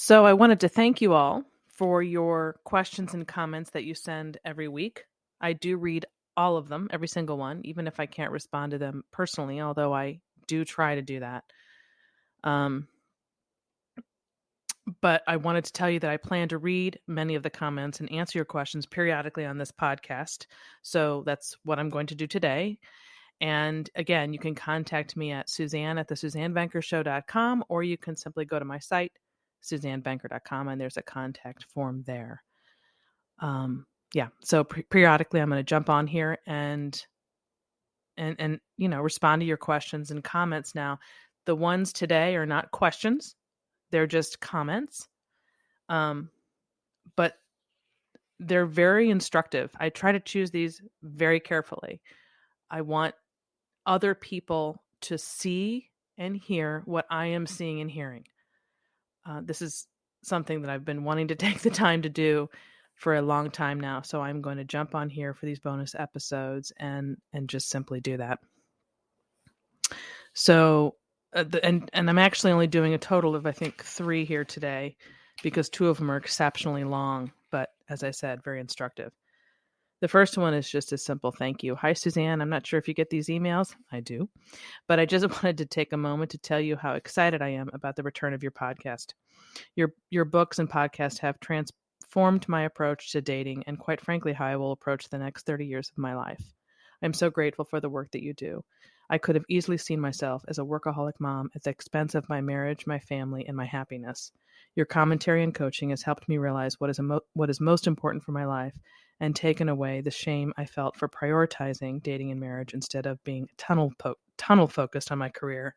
So I wanted to thank you all for your questions and comments that you send every week. I do read all of them, every single one, even if I can't respond to them personally, although I do try to do that. But I wanted to tell you that I plan to read many of the comments and answer your questions periodically on this podcast. So that's what I'm going to do today. And again, you can contact me at Suzanne at thesuzannevenkershow.com, or you can simply go to my site, suzannevenker.com, and there's a contact form there. So periodically I'm going to jump on here and respond to your questions and comments. Now, the ones today are not questions, they're just comments. But they're very instructive. I try to choose these very carefully. I want other people to see and hear what I am seeing and hearing. This is something that I've been wanting to take the time to do for a long time now. So I'm going to jump on here for these bonus episodes and just simply do that. So, and I'm actually only doing a total of, I think, 3 here today because 2 of them are exceptionally long, but as I said, very instructive. The first one is just a simple thank you. Hi, Suzanne. I'm not sure if you get these emails. I do. But I just wanted to take a moment to tell you how excited I am about the return of your podcast. Your books and podcasts have transformed my approach to dating and, quite frankly, how I will approach the next 30 years of my life. I'm so grateful for the work that you do. I could have easily seen myself as a workaholic mom at the expense of my marriage, my family, and my happiness. Your commentary and coaching has helped me realize what is most important for my life and taken away the shame I felt for prioritizing dating and marriage instead of being tunnel focused on my career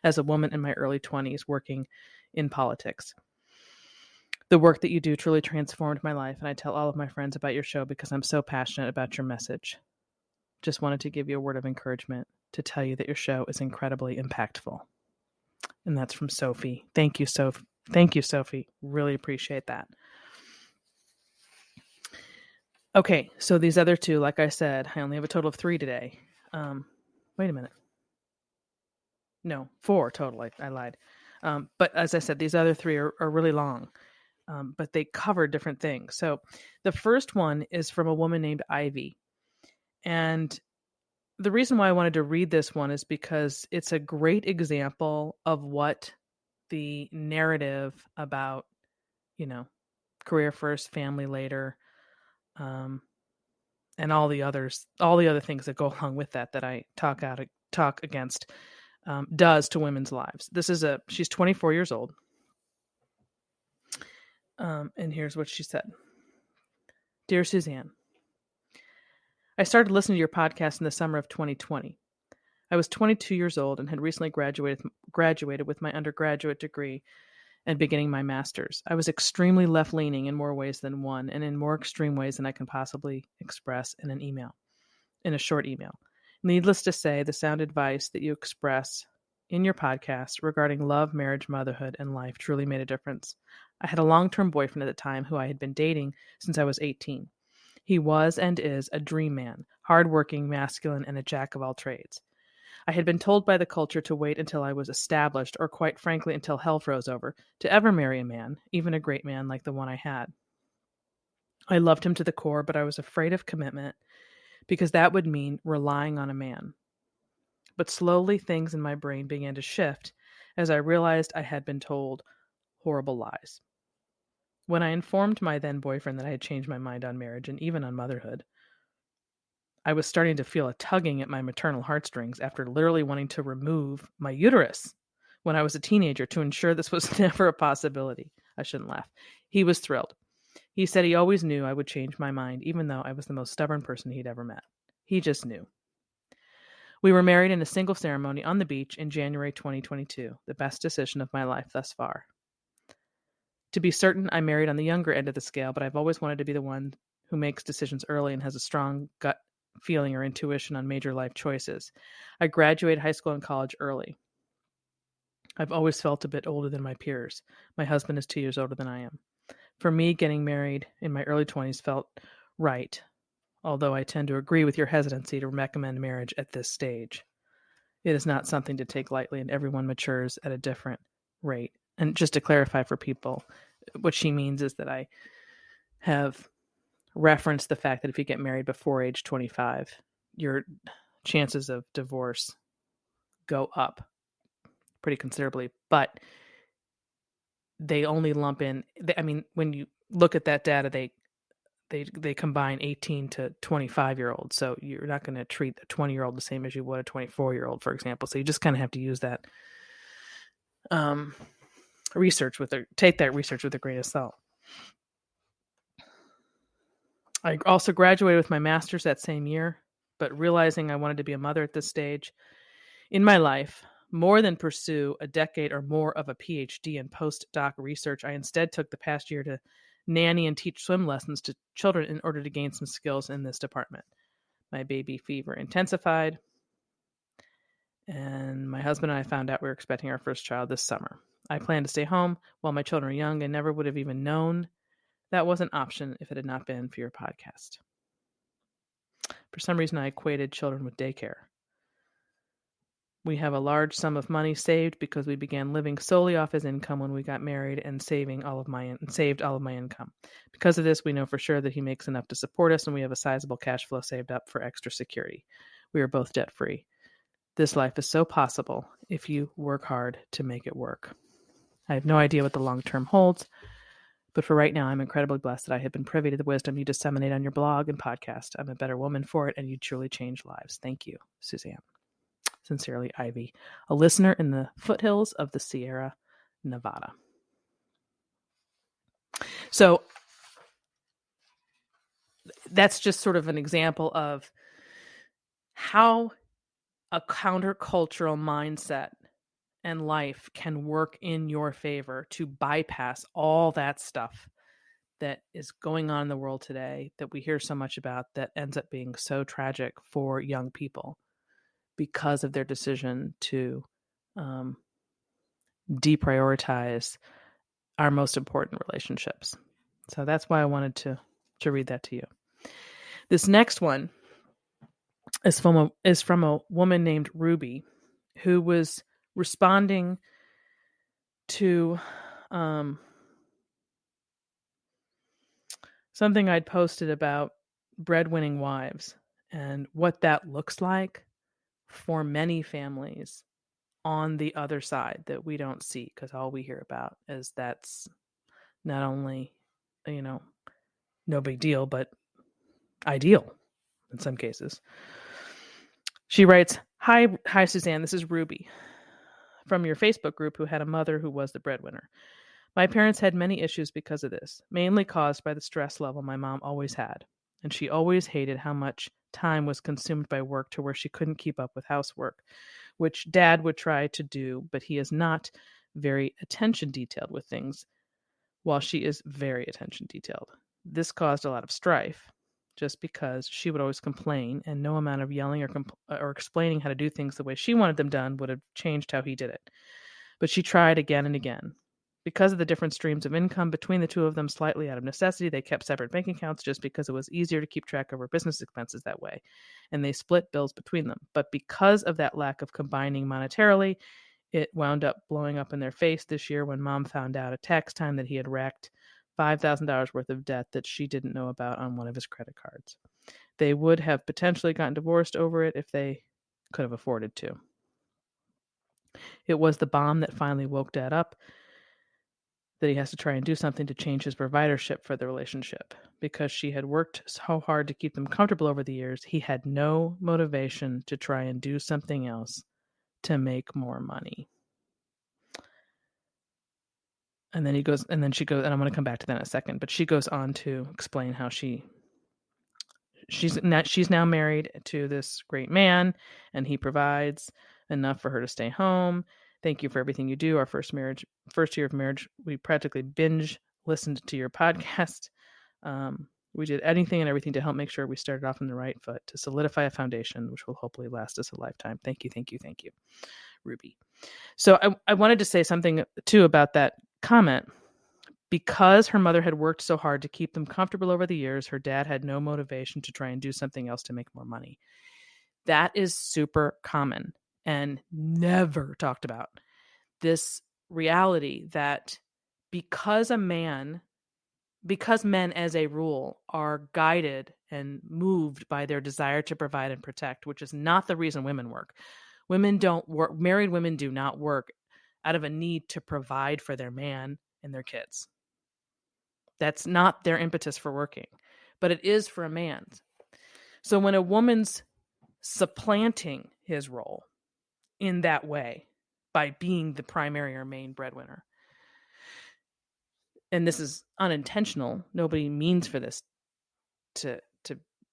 as a woman in my early 20s working in politics. The work that you do truly transformed my life, and I tell all of my friends about your show because I'm so passionate about your message. Just wanted to give you a word of encouragement to tell you that your show is incredibly impactful. And that's from Sophie. Thank you, Sophie. Thank you, Sophie. Really appreciate that. Okay, so these other 2, like I said, I only have a total of 3 today. Wait a minute. No, 4 total. I lied. But as I said, these other 3 are really long, but they cover different things. So the first one is from a woman named Ivy. And the reason why I wanted to read this one is because it's a great example of what the narrative about, career first, family later, and all the other things that go along with that I talk against, does to women's lives. She's 24 years old. And here's what she said. Dear Suzanne, I started listening to your podcast in the summer of 2020. I was 22 years old and had recently graduated with my undergraduate degree and beginning my master's. I was extremely left-leaning in more ways than one, and in more extreme ways than I can possibly express in a short email. Needless to say, the sound advice that you express in your podcast regarding love, marriage, motherhood, and life truly made a difference. I had a long-term boyfriend at the time who I had been dating since I was 18. He was and is a dream man, hardworking, masculine, and a jack of all trades. I had been told by the culture to wait until I was established, or quite frankly until hell froze over, to ever marry a man, even a great man like the one I had. I loved him to the core, but I was afraid of commitment because that would mean relying on a man. But slowly things in my brain began to shift as I realized I had been told horrible lies. When I informed my then boyfriend that I had changed my mind on marriage and even on motherhood, I was starting to feel a tugging at my maternal heartstrings after literally wanting to remove my uterus when I was a teenager to ensure this was never a possibility. I shouldn't laugh. He was thrilled. He said he always knew I would change my mind, even though I was the most stubborn person he'd ever met. He just knew. We were married in a single ceremony on the beach in January 2022, the best decision of my life thus far. To be certain, I married on the younger end of the scale, but I've always wanted to be the one who makes decisions early and has a strong gut feeling or intuition on major life choices. I graduated high school and college early. I've always felt a bit older than my peers. My husband is 2 years older than I am. For me, getting married in my early 20s felt right, although I tend to agree with your hesitancy to recommend marriage at this stage. It is not something to take lightly, and everyone matures at a different rate. And just to clarify for people, what she means is that I have referenced the fact that if you get married before age 25, your chances of divorce go up pretty considerably. But they only lump in, I mean, when you look at that data, they combine 18 to 25-year-olds. So you're not going to treat a 20-year-old the same as you would a 24-year-old, for example. So you just kind of have to use that take that research with a grain of salt. I also graduated with my master's that same year, but realizing I wanted to be a mother at this stage in my life, more than pursue a decade or more of a PhD in postdoc research, I instead took the past year to nanny and teach swim lessons to children in order to gain some skills in this department. My baby fever intensified, and my husband and I found out we were expecting our first child this summer. I planned to stay home while my children are young and never would have even known that was an option if it had not been for your podcast. For some reason, I equated children with daycare. We have a large sum of money saved because we began living solely off his income when we got married and saved all of my income. Because of this, we know for sure that he makes enough to support us, and we have a sizable cash flow saved up for extra security. We are both debt-free. This life is so possible if you work hard to make it work. I have no idea what the long term holds, but for right now, I'm incredibly blessed that I have been privy to the wisdom you disseminate on your blog and podcast. I'm a better woman for it, and you truly change lives. Thank you, Suzanne. Sincerely, Ivy, a listener in the foothills of the Sierra Nevada. So that's just sort of an example of how a countercultural mindset and life can work in your favor to bypass all that stuff that is going on in the world today that we hear so much about that ends up being so tragic for young people because of their decision to deprioritize our most important relationships. So that's why I wanted to read that to you. This next one is from a woman named Ruby, who was responding to something I'd posted about breadwinning wives and what that looks like for many families on the other side that we don't see, because all we hear about is that's not only, no big deal, but ideal in some cases. She writes, Hi, Suzanne, this is Ruby from your Facebook group who had a mother who was the breadwinner. My parents had many issues because of this, mainly caused by the stress level my mom always had, and she always hated how much time was consumed by work to where she couldn't keep up with housework, which Dad would try to do, but he is not very attention detailed with things, while she is very attention detailed. This caused a lot of strife, just because she would always complain, and no amount of yelling or explaining how to do things the way she wanted them done would have changed how he did it. But she tried again and again. Because of the different streams of income between the two of them, slightly out of necessity, they kept separate bank accounts just because it was easier to keep track of her business expenses that way, and they split bills between them. But because of that lack of combining monetarily, it wound up blowing up in their face this year when Mom found out at tax time that he had racked $5,000 worth of debt that she didn't know about on one of his credit cards. They would have potentially gotten divorced over it if they could have afforded to. It was the bomb that finally woke Dad up, that he has to try and do something to change his providership for the relationship. Because she had worked so hard to keep them comfortable over the years, he had no motivation to try and do something else to make more money. And then she goes, and I'm going to come back to that in a second, but she goes on to explain how she's now married to this great man, and he provides enough for her to stay home. Thank you for everything you do. Our first year of marriage, we practically binge listened to your podcast. We did anything and everything to help make sure we started off on the right foot to solidify a foundation, which will hopefully last us a lifetime. Thank you, Ruby. So I wanted to say something too about that comment. Because her mother had worked so hard to keep them comfortable over the years, her dad had no motivation to try and do something else to make more money. That is super common and never talked about. This reality that because men as a rule are guided and moved by their desire to provide and protect, which is not the reason women work. Women don't work, married women do not work out of a need to provide for their man and their kids. That's not their impetus for working, but it is for a man's. So when a woman's supplanting his role in that way by being the primary or main breadwinner, and this is unintentional, nobody means for this to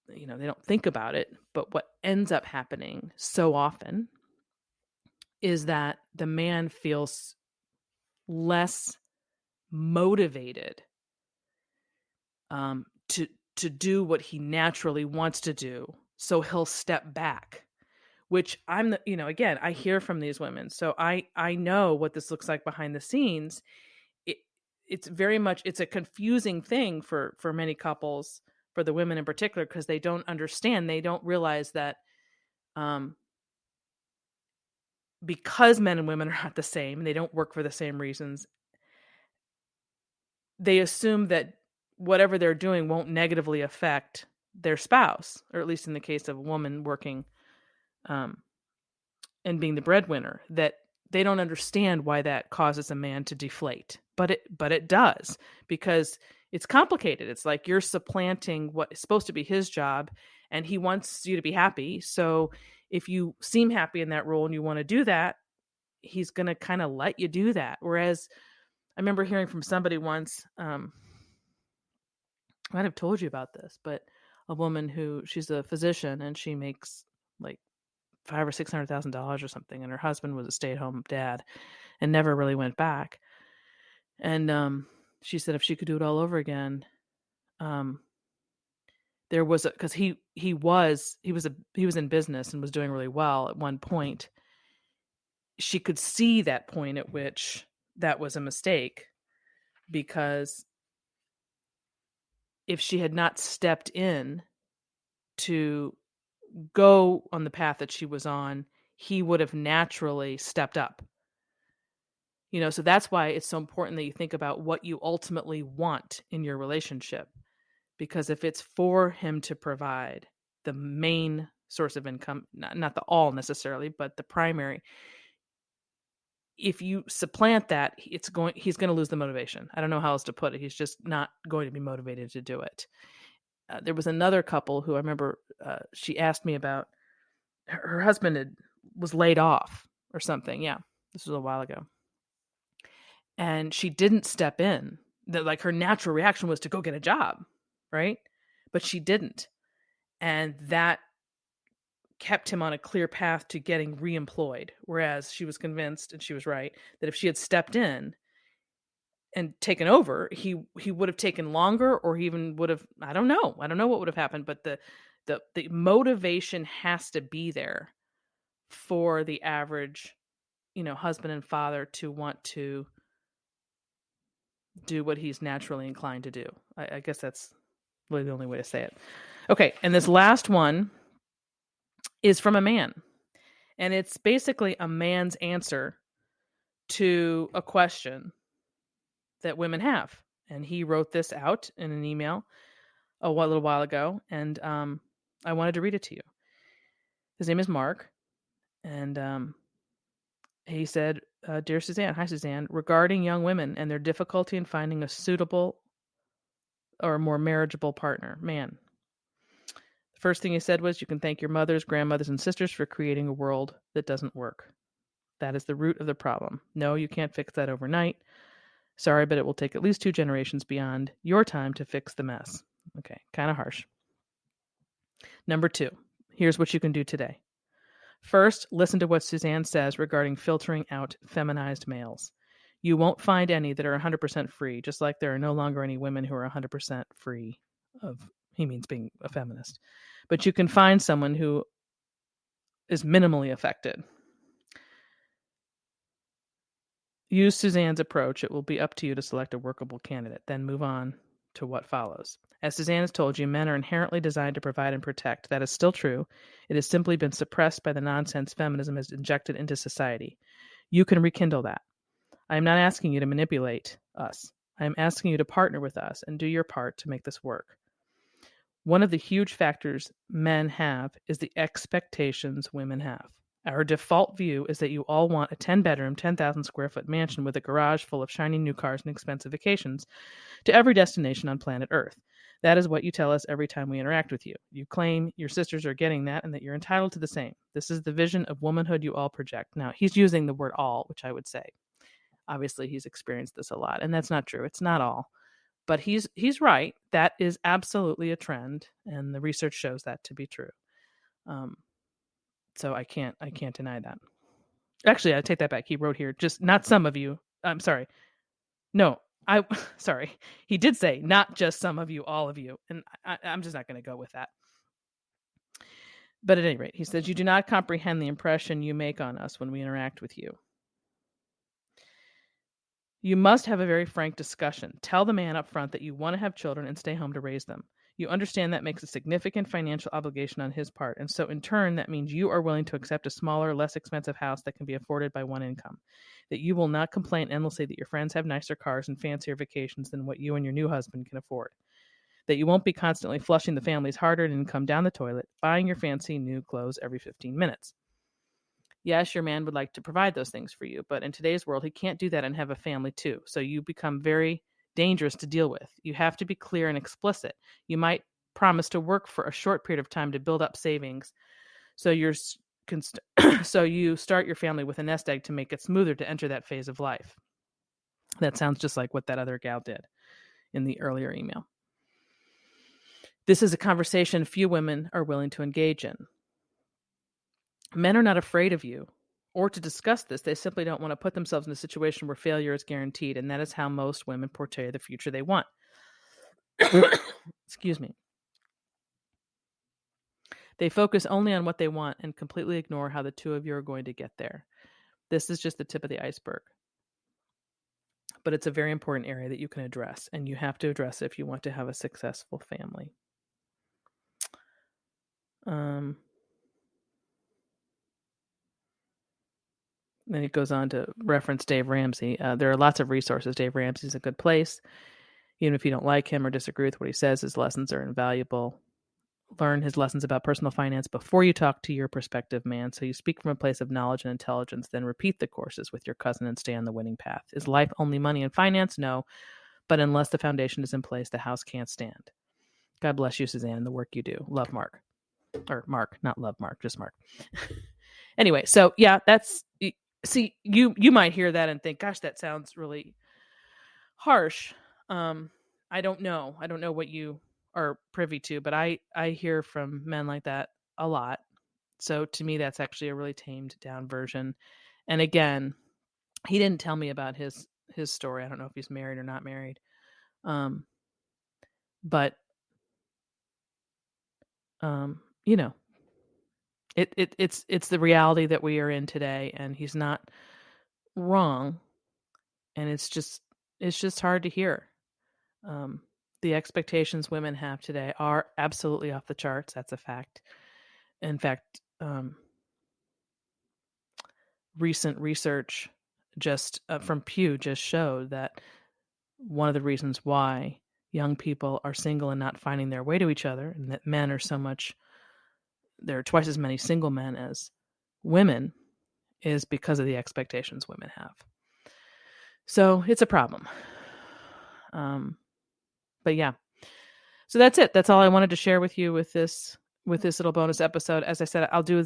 they don't think about it, but what ends up happening so often is that the man feels less motivated to do what he naturally wants to do, so he'll step back, which again, I hear from these women, so I know what this looks like behind the scenes. It's very much, it's a confusing thing for many couples, for the women in particular, because they don't understand, they don't realize that because men and women are not the same, they don't work for the same reasons, they assume that whatever they're doing won't negatively affect their spouse, or at least in the case of a woman working and being the breadwinner, that they don't understand why that causes a man to deflate. But it does, because it's complicated. It's like you're supplanting what is supposed to be his job, and he wants you to be happy. So if you seem happy in that role and you want to do that, he's going to kind of let you do that. Whereas I remember hearing from somebody once, I might have told you about this, but a woman who, she's a physician and she makes like $500,000 or $600,000 or something, and her husband was a stay-at-home dad and never really went back. And she said if she could do it all over again, there was because he was in business and was doing really well at one point. She could see that point at which that was a mistake, because if she had not stepped in to go on the path that she was on, he would have naturally stepped up. So that's why it's so important that you think about what you ultimately want in your relationship. Because if it's for him to provide the main source of income, not the all necessarily, but the primary, if you supplant that, he's going to lose the motivation. I don't know how else to put it. He's just not going to be motivated to do it. There was another couple who I remember, she asked me about, her husband was laid off or something. Yeah, this was a while ago. And she didn't step in. Like her natural reaction was to go get a job, right? But she didn't. And that kept him on a clear path to getting reemployed. Whereas she was convinced, and she was right, that if she had stepped in and taken over, he would have taken longer, or he even would have, I don't know what would have happened, but the motivation has to be there for the average, husband and father to want to do what he's naturally inclined to do. I guess that's really the only way to say it. Okay, and this last one is from a man. And it's basically a man's answer to a question that women have. And he wrote this out in an email a little while ago, and I wanted to read it to you. His name is Mark, and he said, Dear Suzanne, hi Suzanne, regarding young women and their difficulty in finding a suitable or more marriageable partner, man. The first thing he said was, you can thank your mothers, grandmothers, and sisters for creating a world that doesn't work. That is the root of the problem. No, you can't fix that overnight. Sorry, but it will take at least 2 generations beyond your time to fix the mess. Okay, kind of harsh. Number 2, here's what you can do today. First, listen to what Suzanne says regarding filtering out feminized males. You won't find any that are 100% free, just like there are no longer any women who are 100% free of, he means being a feminist. But you can find someone who is minimally affected. Use Suzanne's approach. It will be up to you to select a workable candidate, then move on to what follows. As Suzanne has told you, men are inherently designed to provide and protect. That is still true. It has simply been suppressed by the nonsense feminism has injected into society. You can rekindle that. I'm not asking you to manipulate us. I'm asking you to partner with us and do your part to make this work. One of the huge factors men have is the expectations women have. Our default view is that you all want a 10-bedroom, 10,000 square foot mansion with a garage full of shiny new cars and expensive vacations to every destination on planet Earth. That is what you tell us every time we interact with you. You claim your sisters are getting that and that you're entitled to the same. This is the vision of womanhood you all project. Now, he's using the word all, which I would say. Obviously, he's experienced this a lot, and that's not true. It's not all. But he's right. That is absolutely a trend, and the research shows that to be true. So I can't deny that. Actually, I take that back. He wrote here, just not some of you. I'm sorry. No, sorry. He did say not just some of you, all of you, and I'm just not going to go with that. But at any rate, he says you do not comprehend the impression you make on us when we interact with you. You must have a very frank discussion. Tell the man up front that you want to have children and stay home to raise them. You understand that makes a significant financial obligation on his part, and so in turn, that means you are willing to accept a smaller, less expensive house that can be afforded by one income. That you will not complain endlessly that your friends have nicer cars and fancier vacations than what you and your new husband can afford. That you won't be constantly flushing the family's hard-earned income down the toilet, buying your fancy new clothes every 15 minutes. Yes, your man would like to provide those things for you, but in today's world, he can't do that and have a family too. So you become very dangerous to deal with. You have to be clear and explicit. You might promise to work for a short period of time to build up savings, so so you start your family with a nest egg to make it smoother to enter that phase of life. That sounds just like what that other gal did in the earlier email. This is a conversation few women are willing to engage in. Men are not afraid of you or to discuss this. They simply don't want to put themselves in a situation where failure is guaranteed, and that is how most women portray the future they want. Excuse me. They focus only on what they want and completely ignore how the two of you are going to get there. This is just the tip of the iceberg. But it's a very important area that you can address, and you have to address it if you want to have a successful family. Then it goes on to reference Dave Ramsey. There are lots of resources. Dave Ramsey's a good place. Even if you don't like him or disagree with what he says, his lessons are invaluable. Learn his lessons about personal finance before you talk to your prospective man, so you speak from a place of knowledge and intelligence. Then repeat the courses with your cousin and stay on the winning path. Is life only money and finance? No. But unless the foundation is in place, the house can't stand. God bless you, Suzanne, and the work you do. Love, Mark. Or Mark, not love Mark, just Mark. Anyway, so yeah, that's... See, you might hear that and think, gosh, that sounds really harsh. I don't know. I don't know what you are privy to, but I hear from men like that a lot. So to me, that's actually a really tamed down version. And again, he didn't tell me about his story. I don't know if he's married or not married. But you know, it's the reality that we are in today, and he's not wrong. And it's just hard to hear. The expectations women have today are absolutely off the charts. That's a fact. In fact, recent research just from Pew just showed that one of the reasons why young people are single and not finding their way to each other, and that men are there are twice as many single men as women, is because of the expectations women have. So it's a problem. But yeah, so that's it. That's all I wanted to share with you with this little bonus episode. As I said, I'll do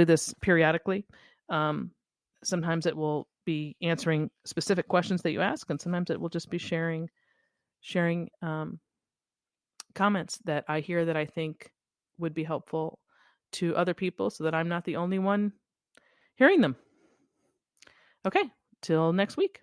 this periodically. Sometimes it will be answering specific questions that you ask, and sometimes it will just be sharing comments that I hear that I think would be helpful to other people, so that I'm not the only one hearing them. Okay, till next week.